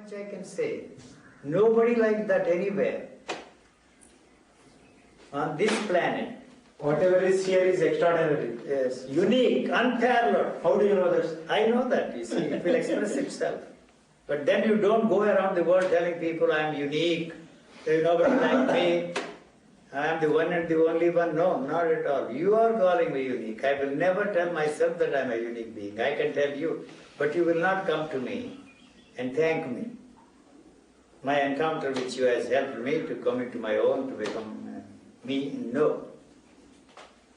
much I can say. Nobody like that anywhere on this planet. Whatever is here is extraordinary. Yes, unique, unparalleled. How do you know that? I know that, you see, it will express itself. But then you don't go around the world telling people I am unique, there is nobody like me, I am the one and the only one. No, not at all. You are calling me unique. I will never tell myself that I am a unique being. I can tell you, but you will not come to me and thank me. My encounter with you has helped me to come into my own, to become me. No.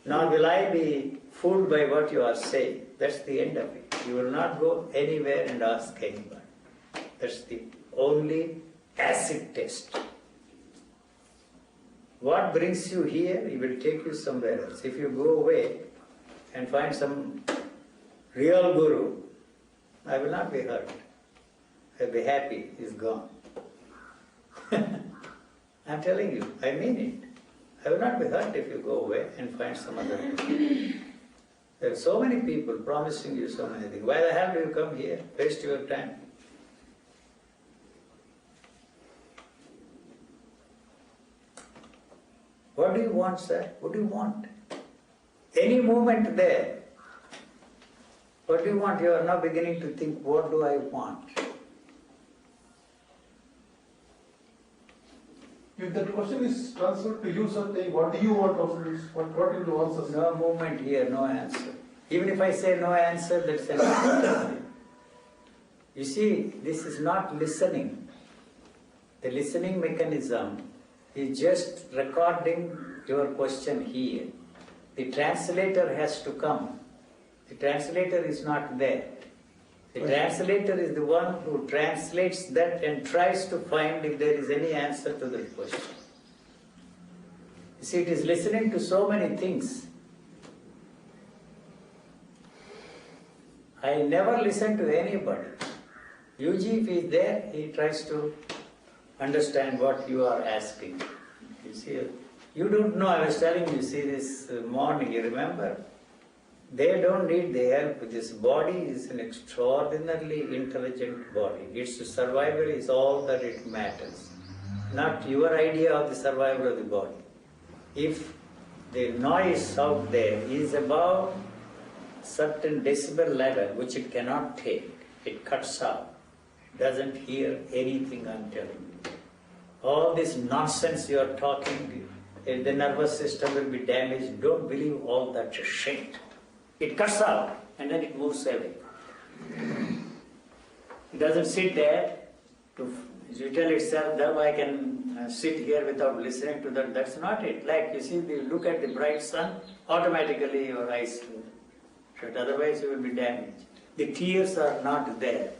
Nor will I be fooled by what you are saying. That's the end of it. You will not go anywhere and ask anyone. That's the only acid test. What brings you here, he will take you somewhere else. If you go away and find some real guru, I will not be hurt. I will be happy, he's gone. I'm telling you, I mean it. I will not be hurt if you go away and find some other guru. There are so many people promising you so many things. Why the hell do you come here? Waste your time. What do you want, sir? What do you want? Any moment there. What do you want? You are now beginning to think, what do I want? If that question is transferred to you, sir, saying, what do you want of this? What will you answer? No movement here, no answer. Even if I say no answer, that's an answer. You see, this is not listening. The listening mechanism is just recording your question here. The translator has to come. The translator is not there. The translator is the one who translates that and tries to find if there is any answer to the question. You see, it is listening to so many things. I never listen to anybody. Yuji, if he is there, he tries to understand what you are asking. You see, you don't know, I was telling you, see this morning, you remember? They don't need the help. This body is an extraordinarily intelligent body. Its survival is all that it matters. Not your idea of the survival of the body. If the noise out there is above certain decibel level which it cannot take, it cuts out, doesn't hear anything I'm telling you. All this nonsense you are talking, the nervous system will be damaged. Don't believe all that shit. It cuts out and then it moves away. It doesn't sit there to tell itself that I can sit here without listening to that. That's not it. Like you see, you look at the bright sun, automatically your eyes shut. Otherwise you will be damaged. The tears are not there.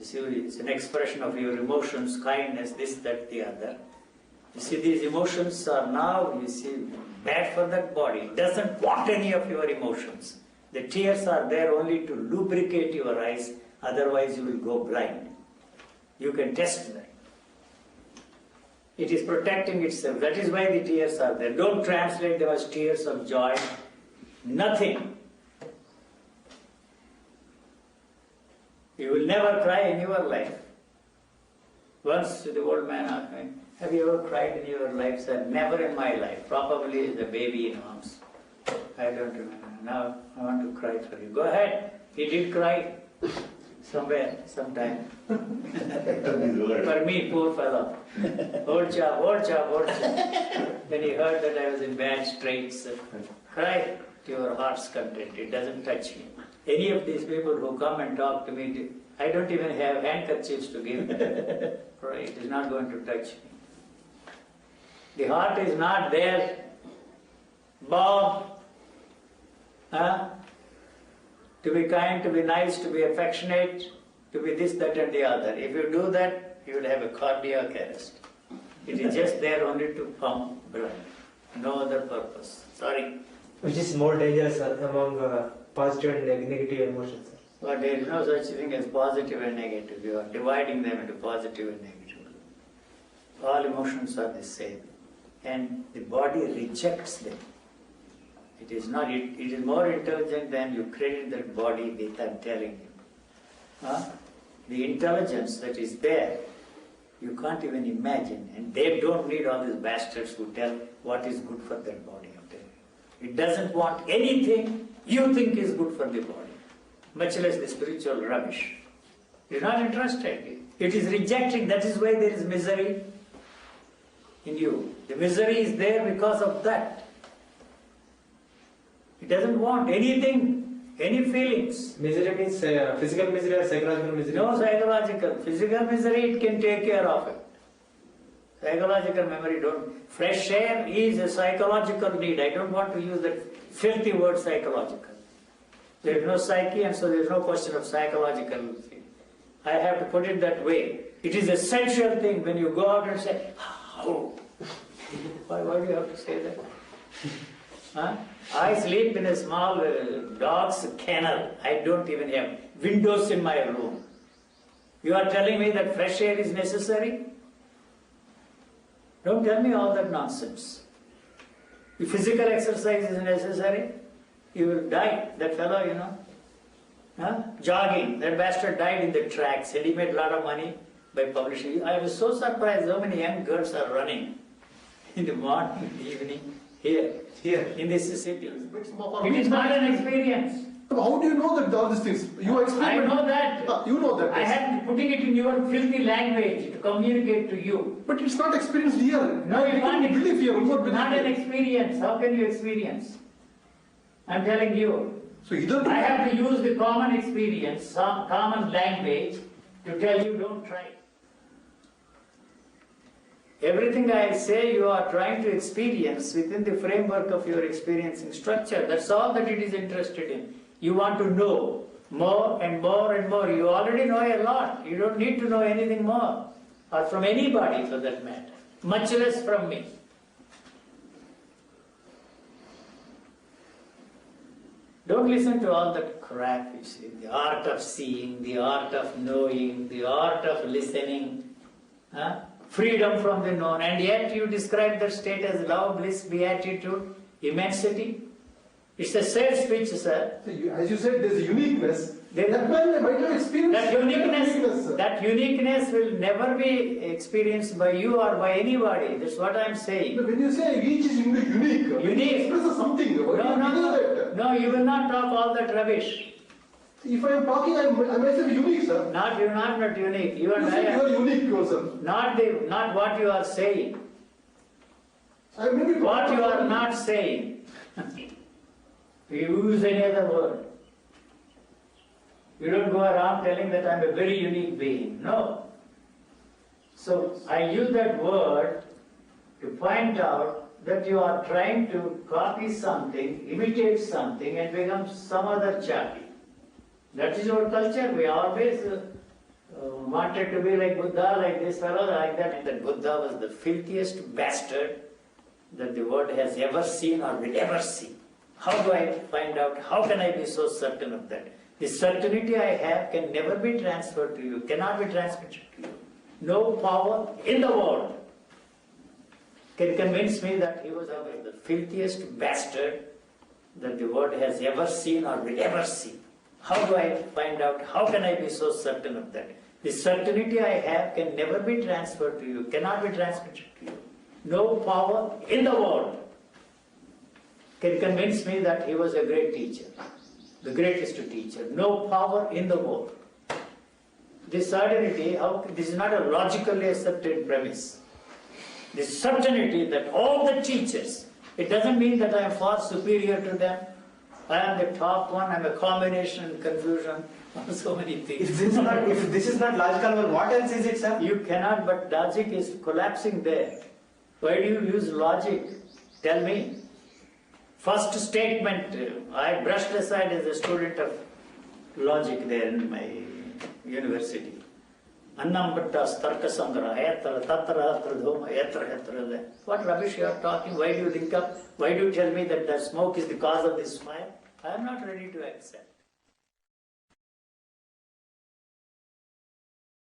You see, it's an expression of your emotions, kindness, this, that, the other. You see, these emotions are now, you see, bad for that body. It doesn't want any of your emotions. The tears are there only to lubricate your eyes, otherwise you will go blind. You can test that. It is protecting itself. That is why the tears are there. Don't translate them as tears of joy. Nothing. You will never cry in your life. Once the old man asked me, have you ever cried in your life? I said, never in my life. Probably the baby in arms. I don't remember. Now I want to cry for you. Go ahead. He did cry somewhere, sometime. For me, poor fellow. Old chap. When he heard that I was in bad straits, cry to your heart's content. It doesn't touch me. Any of these people who come and talk to me, I don't even have handkerchiefs to give them. It is not going to touch me. The heart is not there, Bob, to be kind, to be nice, to be affectionate, to be this, that and the other. If you do that, you will have a cardiac arrest. It is just there only to pump blood, no other purpose. Sorry. Which is more dangerous among positive and negative emotions? But there is no such thing as positive and negative. You are dividing them into positive and negative. All emotions are the same. And the body rejects them. It is not. It is more intelligent than you credit that body with, I'm telling you. the intelligence that is there, you can't even imagine. And they don't need all these bastards who tell what is good for their body. It doesn't want anything you think is good for the body, much less the spiritual rubbish. You're not interested. It is rejecting. That is why there is misery in you. The misery is there because of that. It doesn't want anything, any feelings. Misery means physical misery or psychological misery? No psychological. Physical misery, it can take care of it. Psychological memory don't. Fresh air is a psychological need. I don't want to use that filthy word psychological. There is no psyche, and so there is no question of psychological thing. I have to put it that way. It is an essential thing when you go out and say, how? Why do you have to say that? Huh? I sleep in a small dog's kennel. I don't even have windows in my room. You are telling me that fresh air is necessary? Don't tell me all that nonsense. If physical exercise is necessary, you will die. That fellow, jogging, that bastard died in the tracks and he made a lot of money by publishing. I was so surprised how many young girls are running in the morning, in the evening, here, in this city. It is not an experience. How do you know that all these things? You explain. I know that. You know that. I am putting it in your filthy language to communicate to you. But it's not experienced here. No, you can't believe here. It's not an experience. How can you experience? I'm telling you. So either I have to use the common experience, some common language to tell you don't try. Everything I say you are trying to experience within the framework of your experiencing structure. That's all that it is interested in. You want to know more and more and more. You already know a lot. You don't need to know anything more. Or from anybody for that matter. Much less from me. Don't listen to all that crap, you see. The art of seeing, the art of knowing, the art of listening. Freedom from the known. And yet you describe that state as love, bliss, beatitude, immensity. It's a safe speech, sir. So as you said, there's a uniqueness. That man might have experienced that uniqueness will never be experienced by you or by anybody. That's what I'm saying. When you say each is unique, it expresses something. No, you will not talk all that rubbish. If I am talking, I myself unique, sir. You're not unique. You and I are unique yourself. Not what you are saying. What you are not saying. You use any other word. You don't go around telling that I'm a very unique being. No. So I use that word to point out that you are trying to copy something, imitate something, and become some other chappy. That is our culture. We always wanted to be like Buddha, like this fellow, like that. And that Buddha was the filthiest bastard that the world has ever seen or will ever see. How do I find out? How can I be so certain of that? The certainty I have can never be transferred to you, cannot be transmitted to you. No power in the world can convince me that he was the filthiest bastard that the world has ever seen or will ever see. How do I find out? How can I be so certain of that? The certainty I have can never be transferred to you, cannot be transmitted to you. No power in the world can convince me that he was a great teacher, the greatest teacher. No power in the world. This certainty, this is not a logically accepted premise. This certainty that all the teachers, it doesn't mean that I am far superior to them. I am the top one, I am a combination, confusion, so many things. If this is not logical, well, what else is it, sir? You cannot, but logic is collapsing there. Why do you use logic? Tell me. First statement, I brushed aside as a student of logic there in my university. Annambittas Tarka Sangra, Etra, Tatra, Tradhoma, Etra. What rubbish you are talking? Why do you link up? Why do you tell me that the smoke is the cause of this fire? I am not ready to accept.